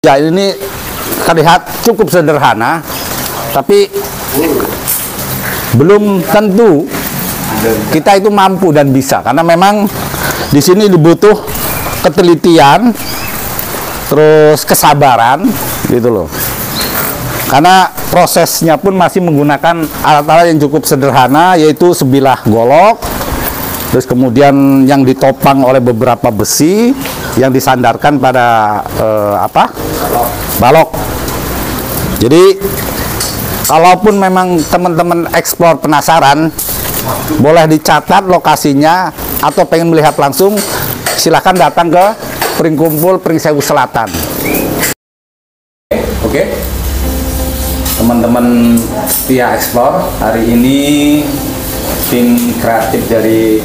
Ya, ini terlihat cukup sederhana, tapi belum tentu kita itu mampu dan bisa, karena memang di sini dibutuh ketelitian, terus kesabaran, gitu loh. Karena prosesnya pun masih menggunakan alat-alat yang cukup sederhana, yaitu sebilah golok, terus kemudian yang ditopang oleh beberapa besi yang disandarkan pada balok. Jadi kalaupun memang teman-teman eksplor penasaran, boleh dicatat lokasinya atau pengen melihat langsung, silahkan datang ke Pringkumpul Pringsewu Selatan. Oke, teman-teman setia eksplor, hari ini tim kreatif dari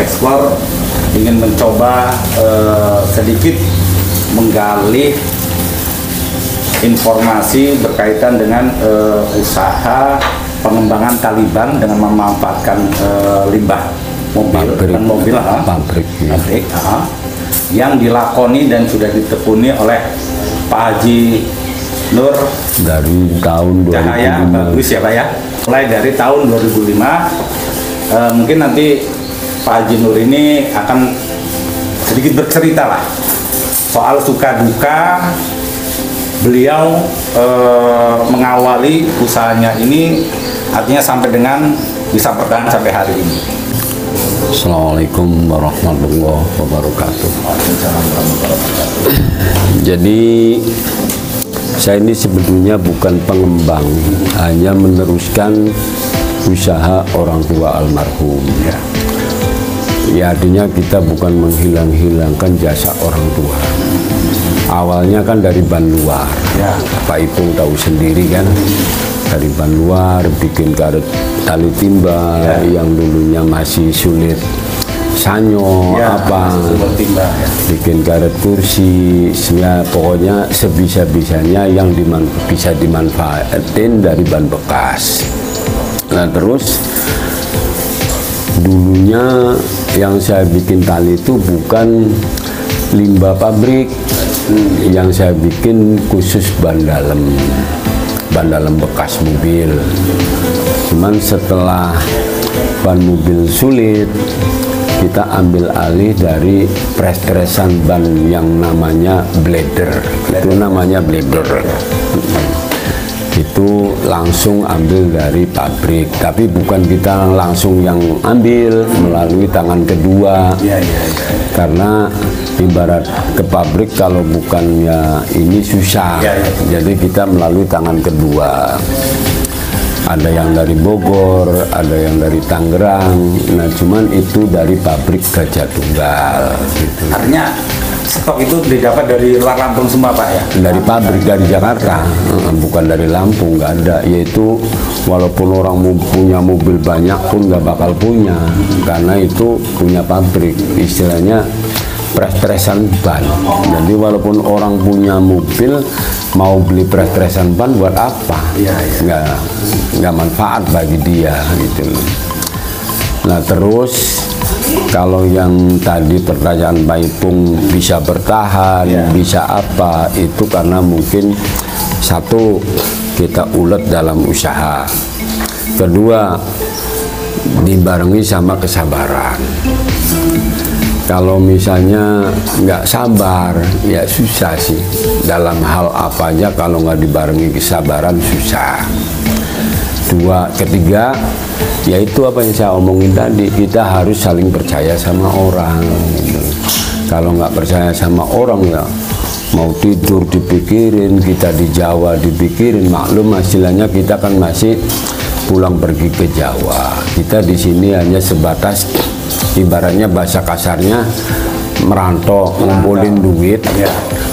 eksplor ingin mencoba sedikit menggali informasi berkaitan dengan usaha pengembangan Taliban dengan memanfaatkan limbah mobil pabrik yang dilakoni dan sudah ditekuni oleh Pak Haji Nur dari tahun 2005. Cahaya bagus ya Pak ya, mulai dari tahun 2005. Mungkin nanti Pak Haji Nur ini akan sedikit bercerita lah soal suka duka beliau mengawali usahanya ini, artinya sampai dengan bisa bertahan sampai hari ini. Assalamualaikum warahmatullahi wabarakatuh. Jadi saya ini sebetulnya bukan pengembang, hanya meneruskan usaha orang tua almarhum. Ya, artinya kita bukan menghilang-hilangkan jasa orang tua. Awalnya kan dari ban luar, ya. Pak Ipung tahu sendiri kan, dari ban luar bikin karet tali timba, ya. Yang dulunya masih sulit sanyo, ya, timba, ya. Bikin karet kursi, ya, pokoknya sebisa-bisanya yang bisa dimanfaatin dari ban bekas. Nah terus dulunya yang saya bikin tali itu bukan limbah pabrik, yang saya bikin khusus ban dalam bekas mobil. Cuman setelah ban mobil sulit, kita ambil alih dari pres-presan ban yang namanya blader. Itu namanya blader. Itu langsung ambil dari pabrik, tapi bukan kita langsung yang ambil melalui tangan kedua, karena ibarat ke pabrik kalau bukan ya ini susah, jadi kita melalui tangan kedua. Ada yang dari Bogor, ada yang dari Tangerang, nah cuman itu dari pabrik Gajah Tunggal gitu. Artinya stok itu didapat dari luar Lampung semua Pak ya? Dari pabrik, dari Jakarta, bukan dari Lampung, nggak ada. Yaitu walaupun orang punya mobil banyak pun nggak bakal punya, karena itu punya pabrik, istilahnya pres-presan ban. Jadi walaupun orang punya mobil mau beli pres-presan ban buat apa? Nggak manfaat bagi dia gitu. Nah terus kalau yang tadi pertanyaan Pak Ipung bisa bertahan, bisa apa, itu karena mungkin satu, kita ulet dalam usaha, kedua dibarengi sama kesabaran. Kalau misalnya nggak sabar, ya susah sih. Dalam hal apa aja kalau nggak dibarengi kesabaran susah. Ketiga, yaitu apa yang saya omongin tadi, kita harus saling percaya sama orang gitu. Kalau nggak percaya sama orang ya mau tidur dipikirin, kita di Jawa dipikirin, maklum hasilnya kita kan masih pulang pergi ke Jawa. Kita di sini hanya sebatas ibaratnya bahasa kasarnya merantau, ngumpulin duit,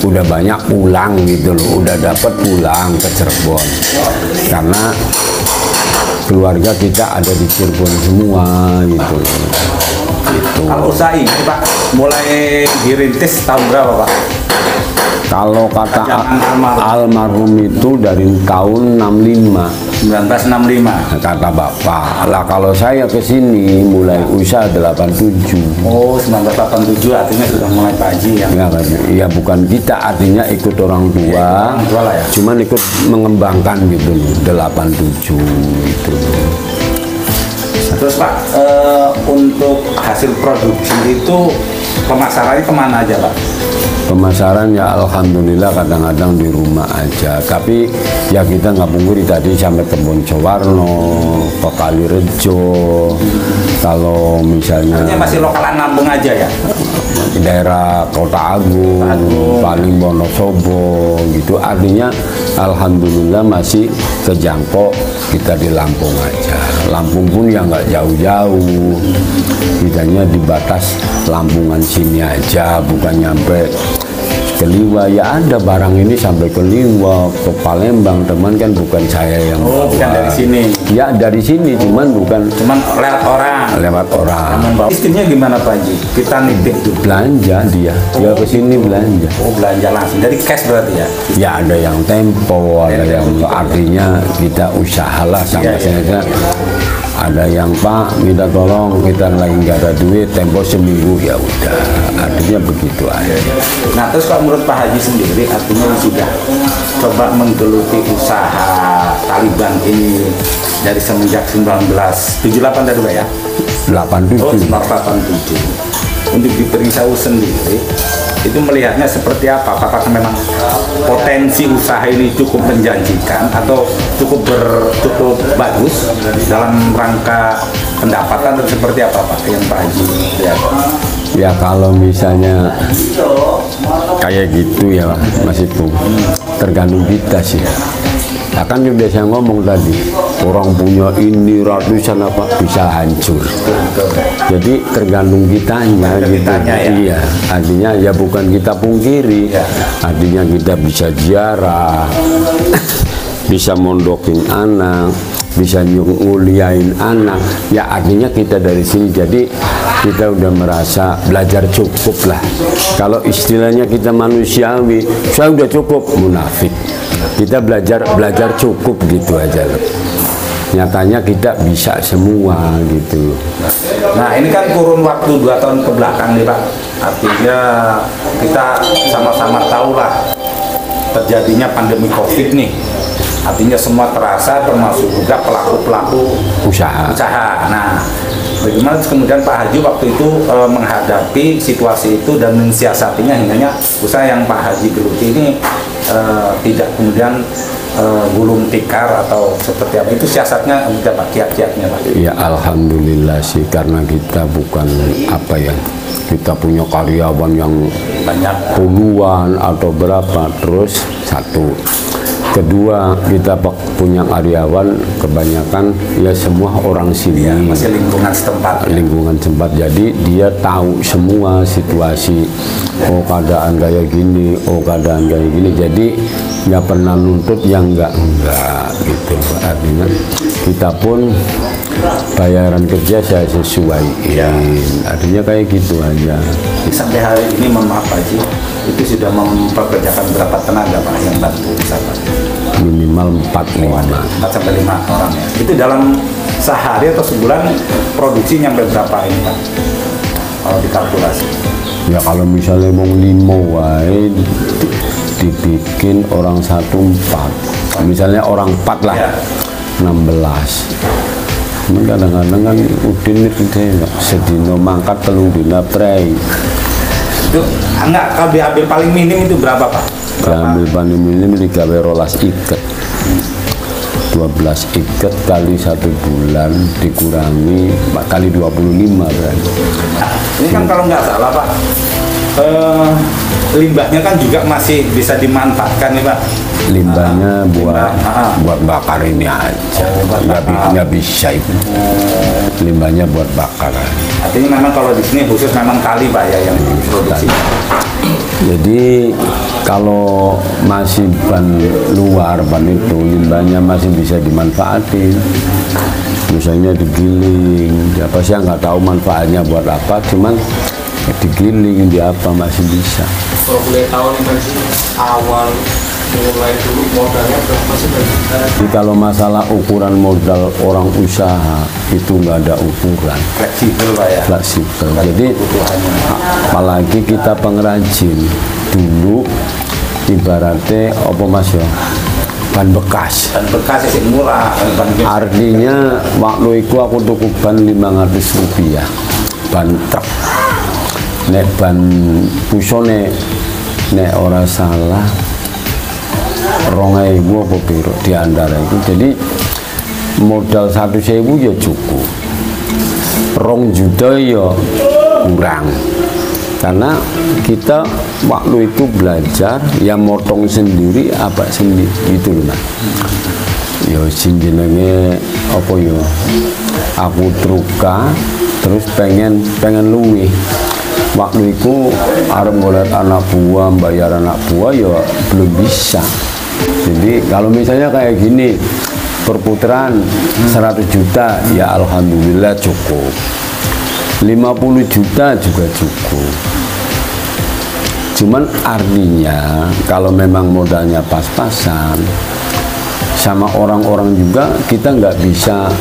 udah banyak pulang gitu loh, udah dapat pulang ke Cirebon, karena keluarga kita ada di Cirebon semua gitu. Kalau usaha ini Pak mulai dirintis tahun berapa Pak? Kalau kata almarhum. almarhum itu dari tahun 65. 1965. Kata bapak. Lah kalau saya ke sini mulai usaha 87. Oh, 1987 artinya sudah mulai Pak Haji ya. Ya bukan kita, artinya ikut orang tua, orang tua lah ya. cuman ikut mengembangkan gitu loh, 87 itu. Terus Pak, untuk hasil produksi itu pemasarannya kemana aja Pak? Pemasaran ya alhamdulillah kadang-kadang di rumah aja, tapi ya kita nggak pungkiri tadi sampai ke Boncowarno, ke Kalirejo, kalau misalnya Artinya masih lokalan Lampung aja ya? daerah Kota Agung, paling Wonosobo gitu, artinya alhamdulillah masih kejangkau kita di Lampung aja. Lampung pun ya nggak jauh-jauh, kitanya di batas Lampungan sini aja, bukan nyampe ke Liwa. Ya ada barang ini sampai ke Liwa, ke Palembang, teman kan bukan saya yang Oh, bukan dari sini. Ya dari sini, cuman bukan Cuman lewat orang. lewat orang. Istrinya gimana Pak Haji? Kita nitip dulu. Belanja dia ke sini belanja. Oh, belanja langsung. Dari cash berarti ya? Ya ada yang tempo, ada yang artinya kita usahalah sama saya. Ada yang Pak minta tolong, kita lagi nggak ada duit, tempo seminggu, ya udah, artinya begitu aja. Nah, terus kalau menurut Pak Haji sendiri, artinya sudah coba menggeluti usaha Taliban ini dari semenjak 1978 tadi Pak ya? 87. Oh, 1987. Untuk di Perisau sendiri, itu melihatnya seperti apa? Apakah memang potensi usaha ini cukup menjanjikan atau cukup bagus dalam rangka pendapatan, atau seperti apa Pak yang Pak Haji lihat? Ya kalau misalnya kayak gitu ya Mas Ipung, tergantung kita sih. Ya kan udah saya ngomong tadi, orang punya ini ratusan apa bisa hancur. Jadi tergantung kitanya gitu. Kitanya, ya. Iya, artinya ya bukan kita pungkiri. Artinya kita bisa ziarah, bisa mondokin anak, bisa nguliain anak. Ya artinya kita dari sini, jadi kita udah merasa belajar cukup lah. Kalau istilahnya kita manusiawi, saya udah cukup, munafik. Kita belajar cukup gitu aja loh. Nyatanya kita bisa semua gitu. Nah, ini kan kurun waktu 2 tahun ke belakang nih Pak. Artinya kita sama-sama tahu lah terjadinya pandemi COVID nih. Artinya semua terasa, termasuk juga pelaku-pelaku Usaha. Nah, bagaimana kemudian Pak Haji waktu itu menghadapi situasi itu dan mensiasatinya hingga usaha yang Pak Haji geluti ini tidak kemudian gulung tikar atau seperti apa, itu siasatnya apa, kiat-kiatnya Pak? Ya alhamdulillah sih, karena kita bukan apa ya, kita punya karyawan yang Banyak. puluhan atau berapa, terus satu. Kedua, kita punya karyawan kebanyakan ya semua orang sini, Masih lingkungan setempat. lingkungan tempat, jadi dia tahu semua situasi. Oh keadaan kayak gini, oh keadaan kayak gini, jadi nggak pernah nuntut yang enggak gitu. Artinya kita pun bayaran kerja saya sesuaiin, artinya kayak gitu aja. Sampai hari ini mohon maaf Pak Haji, itu sudah mempekerjakan berapa tenaga Pak yang bantu usaha? Minimal 4-5. 4 sampai 5 orang ya. Itu dalam sehari atau sebulan produksi nyampe berapa ini Pak? Kalau dikalkulasi. Ya kalau misalnya mau 5 wae dibikin orang 1 4. Misalnya orang 4 lah. Ya. 16. Cuman kadang-kadang kan udin itu sedino mangkat telung dina prei. Itu enggak, kalau diambil paling minim itu berapa Pak? Diambil paling minim digawe 12 iket. 12 iket kali 1 bulan dikurangi kali 25 berarti. Ini kan kalau nggak salah Pak, limbahnya kan juga masih bisa dimanfaatkan nih Pak. Limbahnya buat bakar ini aja, nggak bisa itu. Limbahnya buat bakaran. Artinya memang kalau di sini khusus memang kali Pak ya yang produksi. Jadi kalau masih ban luar, ban itu limbahnya masih bisa dimanfaatin. Misalnya digiling, siapa sih yang nggak tahu manfaatnya buat apa, cuman digiling, di apa masih bisa. Kalau boleh tahu nih Pak Haji, awal mulai dulu modalnya berapa sih Pak Haji? Jadi kalau masalah ukuran modal orang usaha itu nggak ada ukuran, Fleksibel Pak ya. fleksibel. Jadi apalagi kita pengrajin dulu ibaratnya apa Mas ya, ban bekas. Dan bekas sih murah. Artinya waktu itu aku tuku ban 500 rupiah, ban truk. Nek ban pusone nek ora salah 2.000 apa piro di antara itu. Jadi modal 1.000 ya cukup, 2 juta ya kurang, karena kita waktu itu belajar ya motong sendiri apa sendiri gitu loh Mas. Ya sing jenenge apa ya, aku truka terus pengen luwih. Waktu itu arep golek anak buah, bayar anak buah ya belum bisa. Jadi kalau misalnya kayak gini perputaran 100 juta ya alhamdulillah cukup, 50 juta juga cukup. Cuman artinya kalau memang modalnya pas-pasan sama orang-orang juga, kita nggak bisa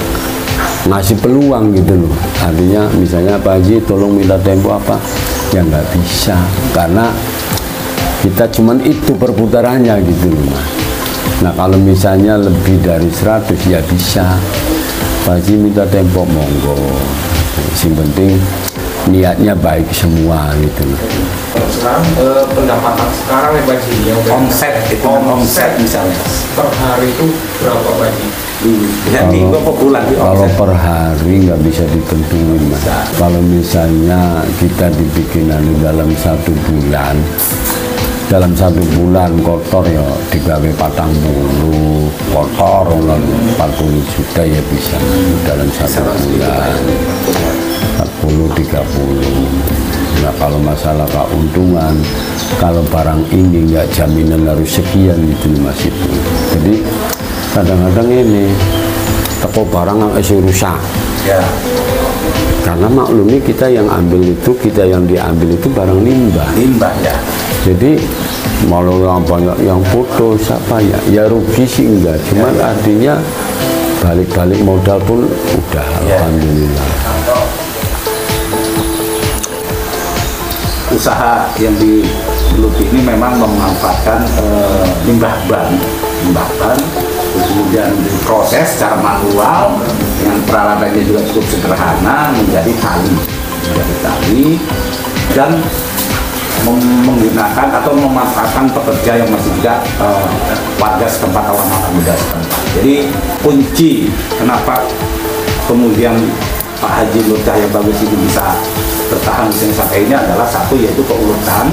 ngasih peluang gitu loh. Artinya misalnya Pak Haji tolong minta tempo apa, ya nggak bisa, karena kita cuman itu perputarannya gitu loh Mas. Nah kalau misalnya lebih dari 100 ya bisa, Pak Haji minta tempo monggo, yang penting niatnya baik semua gitu loh. Sekarang pendapatan sekarang ya Pak Haji, yang omset misalnya per hari itu berapa Pak Haji? Kalau per hari nggak bisa ditentuin Mas. Kalau misalnya kita dibikin dalam 1 bulan, dalam 1 bulan kotor ya digawe 40 kotor 40 juta ya bisa dalam 1 bulan, 40 30. Nah kalau masalah keuntungan, kalau barang ini nggak jaminan harus sekian gitu Mas itu. Jadi kadang-kadang ini toko barang yang rusak ya, karena maklumi kita yang ambil itu, kita yang diambil itu barang limbah ya. Jadi malu yang banyak yang foto siapa ya rugi sih enggak, cuman artinya balik-balik modal pun udah alhamdulillah. Usaha yang digeluti ini memang memanfaatkan limbah ban, kemudian diproses secara manual dengan peralatannya juga cukup sederhana menjadi tali, dan menggunakan atau memanfaatkan pekerja yang masih juga warga setempat atau anak muda setempat. Jadi kunci kenapa kemudian Pak Haji Nur Cahya Bagus ini bisa bertahan di sini sampai ini adalah satu, yaitu keuletan,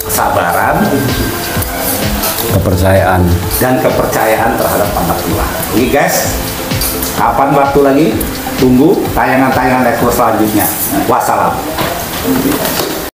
kesabaran, Kepercayaan dan kepercayaan terhadap anak tua. Oke guys, kapan waktu lagi? Tunggu tayangan-tayangan eksklusif selanjutnya. Wassalam.